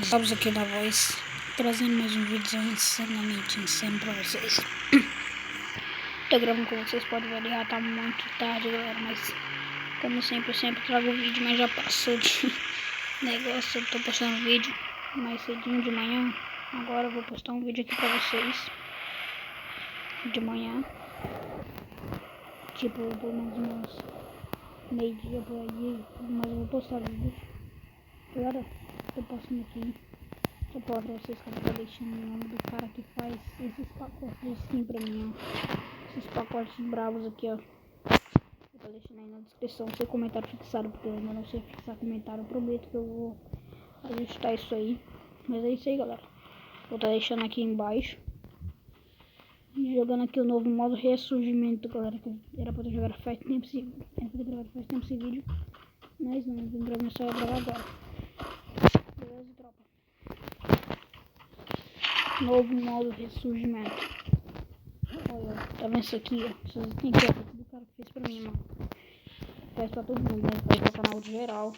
Estamos aqui na Voz, trazendo mais um vídeo insanamente insano pra vocês. Tô gravando, como vocês podem ver, já tá muito tarde, galera, mas como eu sempre trago vídeo, mas já passou de negócio. Eu tô postando vídeo mais cedinho de manhã. Agora eu vou postar um vídeo aqui pra vocês de manhã, tipo pelo menos umas meio-dia por aí, mas eu vou postar vídeo. Agora tô postando aqui. Eu posso pra vocês que eu tô deixando o nome do cara que faz esses pacotes de skin pra mim, ó. Esses pacotes bravos aqui, ó. Eu tô deixando aí na descrição, seu comentário fixado, porque eu ainda não sei fixar comentário. Eu prometo que eu vou ajustar isso aí. Mas é isso aí, galera. Vou estar deixando aqui embaixo. Jogando aqui o novo modo ressurgimento, galera. Que era pra eu jogar faz tempo esse vídeo. Mas não, vim pra começar a gravar agora. Beleza, tropa? Novo modo ressurgimento. Olha, tá vendo isso aqui, ó? Vocês têm que ver do cara que fez pra mim, mano. Faz pra todo mundo, né? Faz pro canal geral.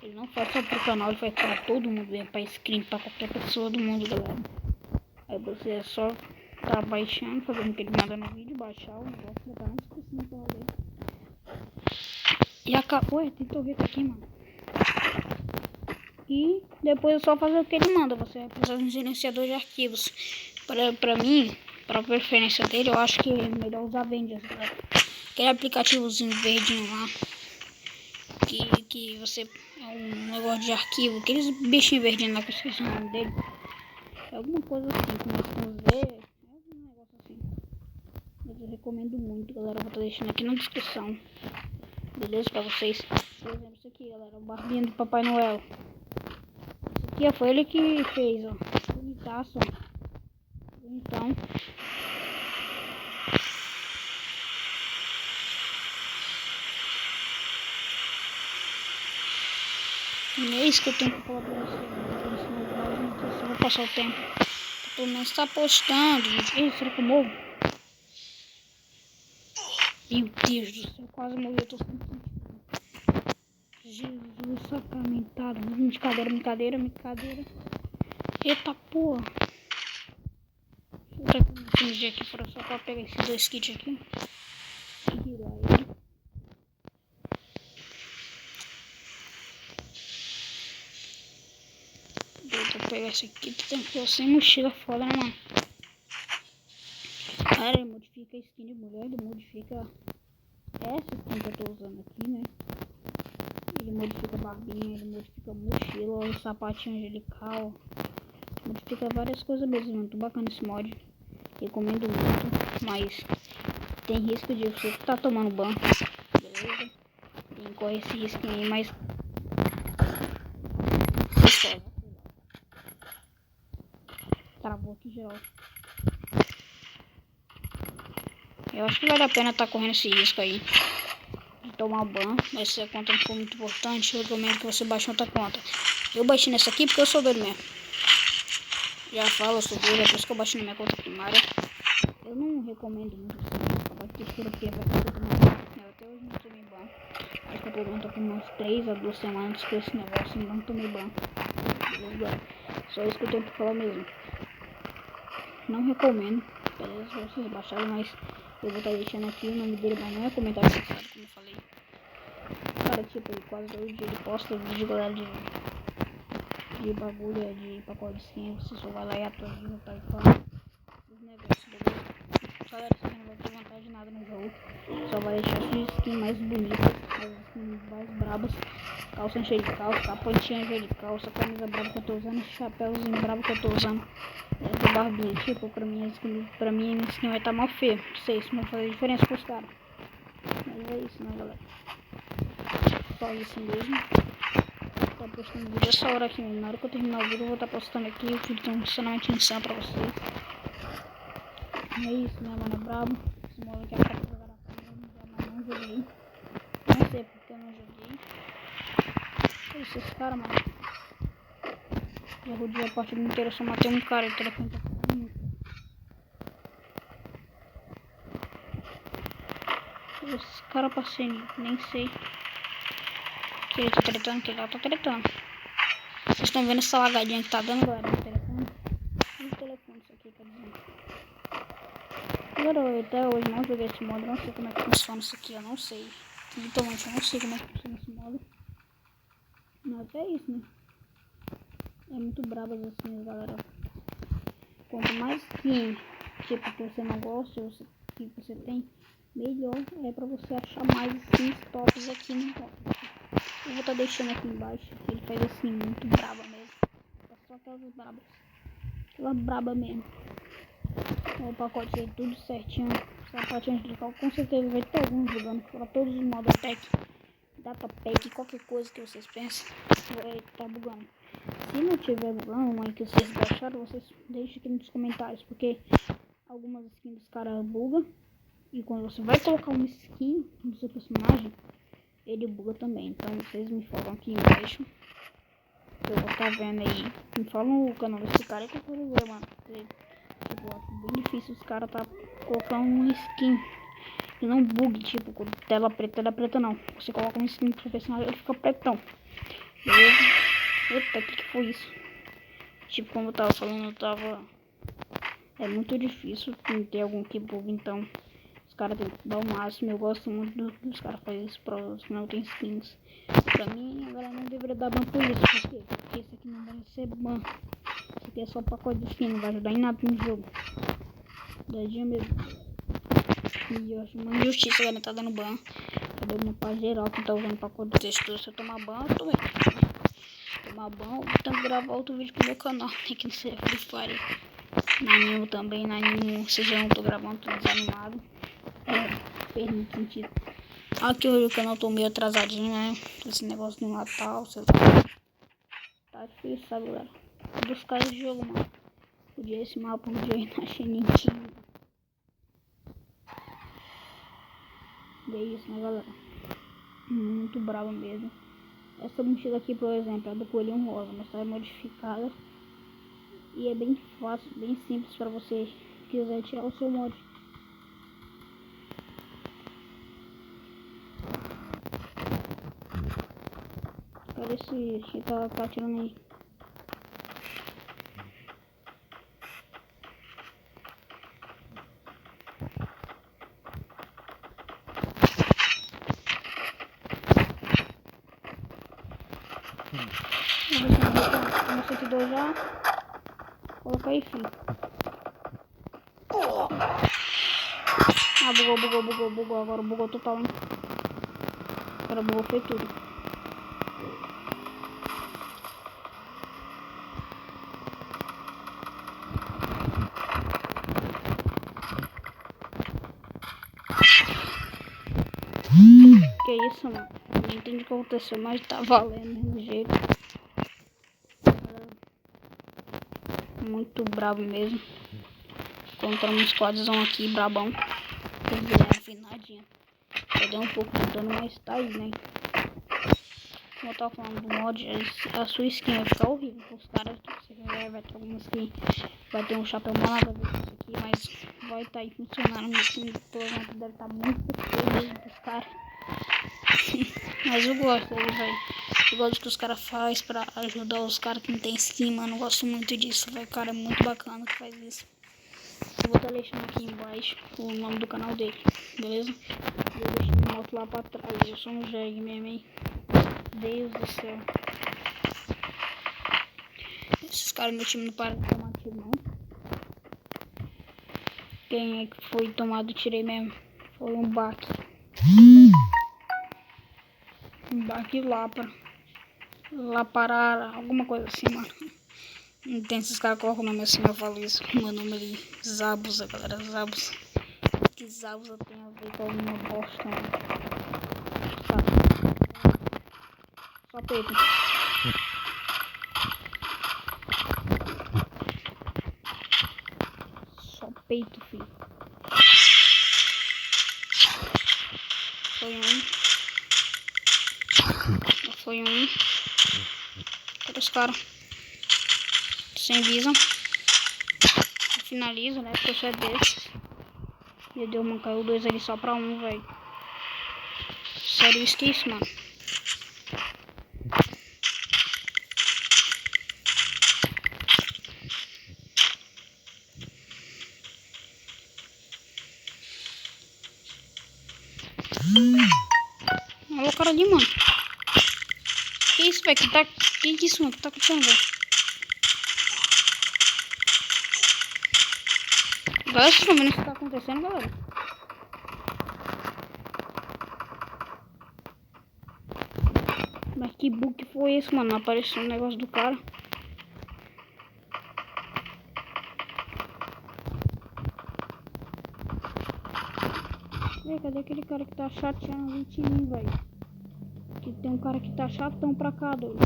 Ele não faz só pro canal, ele faz pra todo mundo, né? Pra screen, pra qualquer pessoa do mundo, galera. Aí você é só tá baixando, fazendo o que ele manda no vídeo, baixar o negócio, botar na descrição do canal dele. E acabou, tem torreta aqui, mano. E depois é só fazer o que ele manda. Você vai precisar de um gerenciador de arquivos. Pra mim, pra preferência dele, eu acho que é melhor usar Avengers, galera. Aquele aplicativozinho verdinho lá, que você é um negócio de arquivo, aqueles bichinhos verdinhos lá que eu esqueci o nome dele. É alguma coisa assim, começa com Z, é um negócio assim. Mas eu recomendo muito, galera. Eu vou estar deixando aqui na descrição. Beleza? Pra vocês. Por exemplo, isso aqui, galera, o barbinho do Papai Noel. Isso aqui, ó, foi ele que fez, ó. Bonitaço, ó. Então, é isso que eu tenho pra falar pra vocês. Eu vou passar o tempo. Pelo menos tá postando, gente. Ih, será que eu morro? Meu Deus do céu, quase morri. Eu tô sentindo. Jesus sacramentado. Brincadeira. Eita porra. Deixa eu botar aqui aqui só pra pegar esses dois kits aqui. Tirar ele. Vou pegar esse aqui. Tem que ser sem mochila foda, né, mano? Cara, ele modifica a skin de mulher. Ele modifica essa skin que eu tô usando aqui, né? Ele modifica a barbinha, ele modifica a mochila, o sapatinho angelical. Modifica várias coisas mesmo, muito bacana esse mod. Recomendo muito, mas tem risco de você estar tomando banho, beleza? Tem que correr esse risco aí, mas travou aqui geral. Eu acho que vale a pena estar correndo esse risco aí de tomar banho, mas se a conta não for muito importante, eu recomendo que você baixe outra conta. Eu baixei nessa aqui porque eu sou doido mesmo. Já falo, eu sou doido, é por isso que eu baixei na minha conta primária. Eu não recomendo muito acabar de textura porque vai ser tudo. Eu até hoje não tomei banho. Acho que eu tô com umas 3 a 2 semanas com esse negócio e não tomei banho. Beleza? Só isso que eu tenho pra falar mesmo. Não recomendo, beleza? Se vocês baixarem, mas eu vou estar deixando aqui o nome dele, mas não é comentário fixado, como eu falei. Cara, tipo, ele quase todo dia ele posta vídeo, galera, de bagulho, de pacote de skin. Você só vai lá e atualiza, tá? E fala os negócios, beleza? Galera, você não vai ter vantagem de nada no jogo. Só vai deixar as skins mais bonitas, as skins mais brabas. Calça cheia de calça, capotinha cheia de calça, camisa brava que eu tô usando, chapéuzinho bravo que eu tô usando. Essa barbinha, tipo, pra mim a skin vai estar mal feia. Não sei se vai fazer diferença pros caras. Mas é isso, né, galera? Só isso mesmo. Tá postando vídeo essa hora aqui. Na hora que eu terminar o vídeo, eu vou estar postando aqui. O vídeo tem extremamente insano pra vocês. É isso, né, mano? É brabo. Esse modo aqui é pra jogar na câmera, mas não joguei. Não sei porque eu não joguei. Esses caras, mano. Eu rodei a partida inteira, só matei um cara. O telefone tá ficando. Esses caras passei, nem sei. Que ele tá tretando, que ele tá tretando. Vocês estão vendo essa lagadinha que tá dando agora no telefone? No telefone isso aqui, quer dizer. Agora, eu até hoje não joguei esse modo, não sei como é que funciona isso aqui, eu não sei. Literalmente eu não sei como é que funciona esse modo. Mas até isso, né? É muito brabo as skins, galera. Quanto mais skin, tipo, que você não gosta, ou que você tem, melhor é pra você achar mais skins tops aqui no top. Eu vou estar deixando aqui embaixo, que ele faz assim, muito braba mesmo. É só aquelas brabas. Aquela braba mesmo. O pacote aí tudo certinho. Sapatinho de cal, com certeza vai ter alguns jogando para todos os modos attack, data pack, qualquer coisa que vocês pensem, vai estar bugando. Se não tiver bugando, aí que vocês baixaram, vocês deixem aqui nos comentários, porque algumas skins dos caras bugam. E quando você vai colocar uma skin do seu personagem, ele buga também. Então vocês me falam aqui embaixo. Eu vou estar vendo aí. Me falam o canal desse cara que eu quero ver, mano. Tipo, eu acho bem difícil os caras tá colocando uma skin e não bugue, tipo, com tela preta não. Você coloca uma skin pro personagem, ele fica pretão. Beleza? Eita, que foi isso? Tipo, como eu tava falando, é muito difícil ter algum que bugue, então os caras têm que dar o máximo. Eu gosto muito dos caras fazerem isso pra os que não tem skins. Pra mim, agora não deveria dar ban por isso. Por quê? Porque isso aqui não vai ser ban. Isso aqui é só pacote de skin, não vai ajudar em nada no jogo. Dadinha mesmo. E eu acho uma injustiça, galera, tá dando ban. Eu dou uma pra geral que tá usando pacote de textura. Se eu tomar ban, eu tomei. Tomar ban, eu tenho que gravar outro vídeo pro meu canal. Tem que ser Free Fire. Na Nimo também, na Nimo, vocês já não tô gravando tudo desanimado. Fez muito sentido. Aqui hoje o canal tô meio atrasadinho, né? Esse negócio do Natal, sei lá. Tá difícil, sabe, galera? Dos caras de jogo, mano. Podia esse mapa, podia ir na Xenitinho. E é isso, né, galera? Muito bravo mesmo. Essa mochila aqui, por exemplo, é do Coelhinho Rosa, mas tá modificada. E é bem fácil, bem simples pra você quiser tirar o seu mod. Olha esse tá atirando aí. Vamos ver se eu já. Coloca aí, filho. Ah, bugou. Agora bugou total, hein? Agora bugou, foi tudo. Que isso, mano? Não entendi o que aconteceu, mas tá valendo do mesmo jeito. Muito brabo mesmo. Encontramos um squadzão aqui, brabão. Quer dizer, é afinadinha. Perdeu um pouco de dano, mas tá aí, né? Como eu tava falando do mod, a sua skin vai ficar horrível. Os caras, se você vai ter alguma skin, vai ter um chapéu mal nada a ver com isso aqui, mas vai estar aí funcionando. Minha skin, por exemplo, deve estar muito feio dos caras. Mas eu gosto aí, velho. Eu gosto do que os caras fazem pra ajudar os caras que não tem skin, mano. Eu gosto muito disso, velho. O cara é muito bacana que faz isso. Eu vou estar deixando aqui embaixo o nome do canal dele, beleza? Eu deixo minha moto lá pra trás. Eu sou um jegue mesmo, hein? Deus do céu. Esses caras do meu time não param de tomar tiro, não. Quem é que foi tomado tirei mesmo? Foi um baque. Um baque Laparara, alguma coisa assim, mano. Não tem esses caras que colocam o nome assim, eu falo isso. Meu nome ali, Zabuza, galera, Zabuza. Que Zabuza tem a ver com alguma bosta, mano. Só peito. Só peito, filho. Foi um. Cadê os caras? Sem visão. Finaliza, né? Porque eu sou desse. E deu uma, caiu dois ali só pra um, velho. Sério, isso, mano. cara ali, mano. Que isso, velho? Que isso, mano? O que tá acontecendo, velho? Galera, vocês estão vendo o que tá acontecendo, galera? Mas que bug foi esse, mano? Não apareceu o negócio do cara. Véi, cadê aquele cara que tá chateando ali de mim, velho? Que tem um cara que tá chatão pra cá, doido.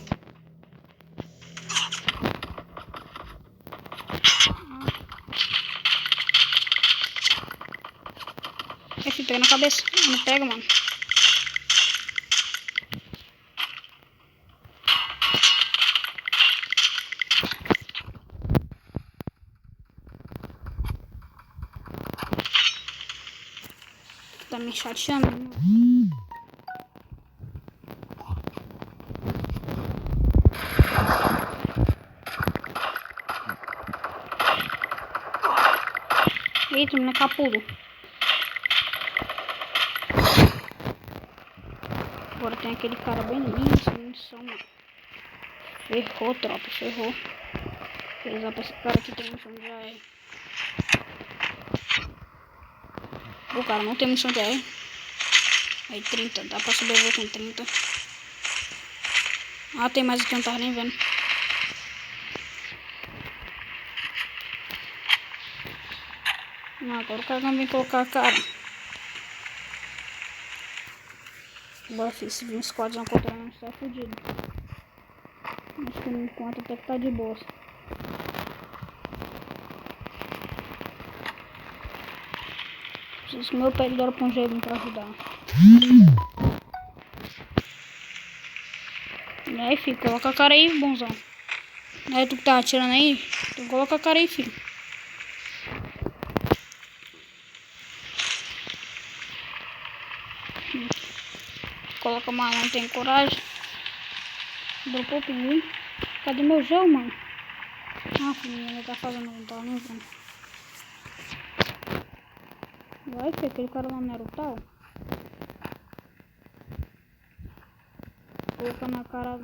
É, filho, pega na cabeça. Não pega, mano. Tá me chateando, mano. Eita, menina capudo. Agora tem aquele cara bem lindo, sem munição, mano. Ferrou, tropa, ferrou. Apesar pra esse cara que tem munição de AR. O cara não tem munição de AR. Aí 30, dá pra sobreviver com 30. Ah, tem mais aqui, eu não tava nem vendo. Não, agora o cara não vem colocar a cara. Bora, filho, se vir um squadzão contra nós, tá fudido. Mas por enquanto até que tá de boa. Preciso que meu pé de dora pra um jeito pra ajudar. E aí, filho, coloca a cara aí, bonzão. Não é tu que tá atirando aí? Então coloca a cara aí, filho. Coloca, mano, não tem coragem. Dropou o pinguim. Cadê meu gel, mano? Ah, filho, ele tá fazendo, não tá nem vendo. Vai, filho, aquele cara lá não era o tal? Coloca na cara.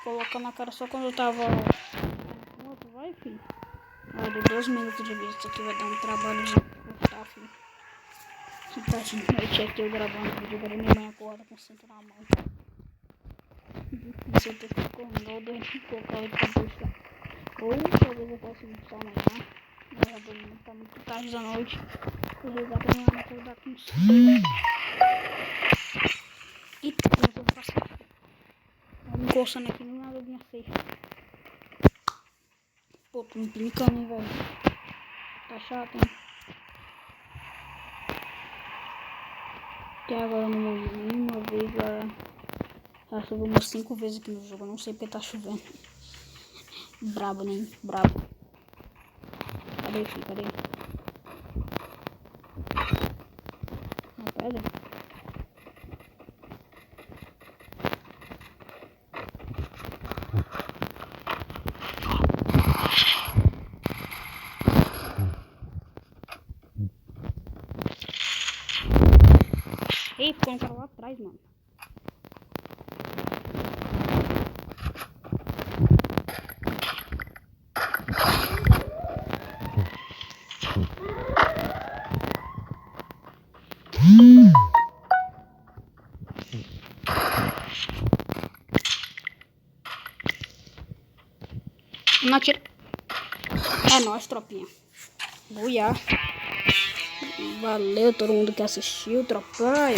Coloca na cara só quando eu tava. Vai, filho. Vai, deu 2 minutos de vídeo. Isso aqui vai dar um trabalho de cortar, filho. Tá de noite aqui eu gravando o vídeo. Agora minha mãe acorda com o cinto na mão. Difícil eu ter que esconder e colocar ele pra puxar. Ou talvez eu possa ir só amanhã. Mas já dormindo, tá muito tarde da noite. Vou rezar pra minha mãe acordar com o cinto. Eita, eu vou passar. Tô me coçando aqui no nada da minha face. Pô, tô me brincando, hein, velho. Tá chato, hein? Até agora eu não morri nenhuma vez, galera. Já choveu umas 5 vezes aqui no jogo. Eu não sei porque tá chovendo. Brabo, né? Brabo. Cadê, filho? Cadê? Na pedra? Ei, ficou um cara lá atrás, mano. Não atira. É nóis, tropinha. Buiá. Valeu todo mundo que assistiu, tropaio.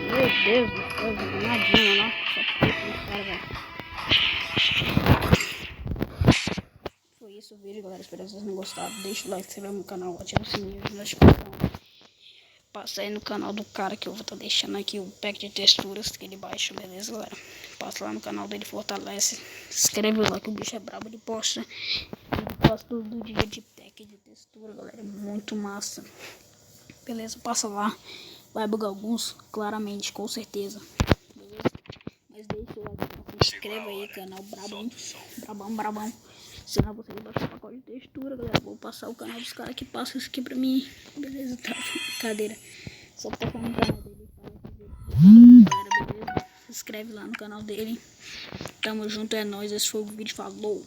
Meu Deus do céu, nadinha, né? Só peito no cara, velho. Foi isso o vídeo, galera. Espero que vocês tenham gostado. Deixa o like, se inscreva no canal, ativa o sininho de notificação. Passa aí no canal do cara que eu vou estar deixando aqui o pack de texturas que ele baixa, beleza, galera? Passa lá no canal dele, fortalece. Se inscreve lá que o bicho é brabo, ele posta. Ele posta todo dia de pack de textura, galera. É muito massa. Beleza, passa lá. Vai bugar alguns, claramente, com certeza. Beleza? Mas deixa o like, se inscreva aí, canal brabão. Brabão, brabão. Senão você vai baixar o pacote de textura, galera. Vou passar o canal dos caras que passam isso aqui pra mim. Beleza, tá? Brincadeira. Só pra falar no canal dele. Galera, beleza? Se inscreve lá no canal dele. Tamo junto, é nóis. Esse foi o vídeo. Falou!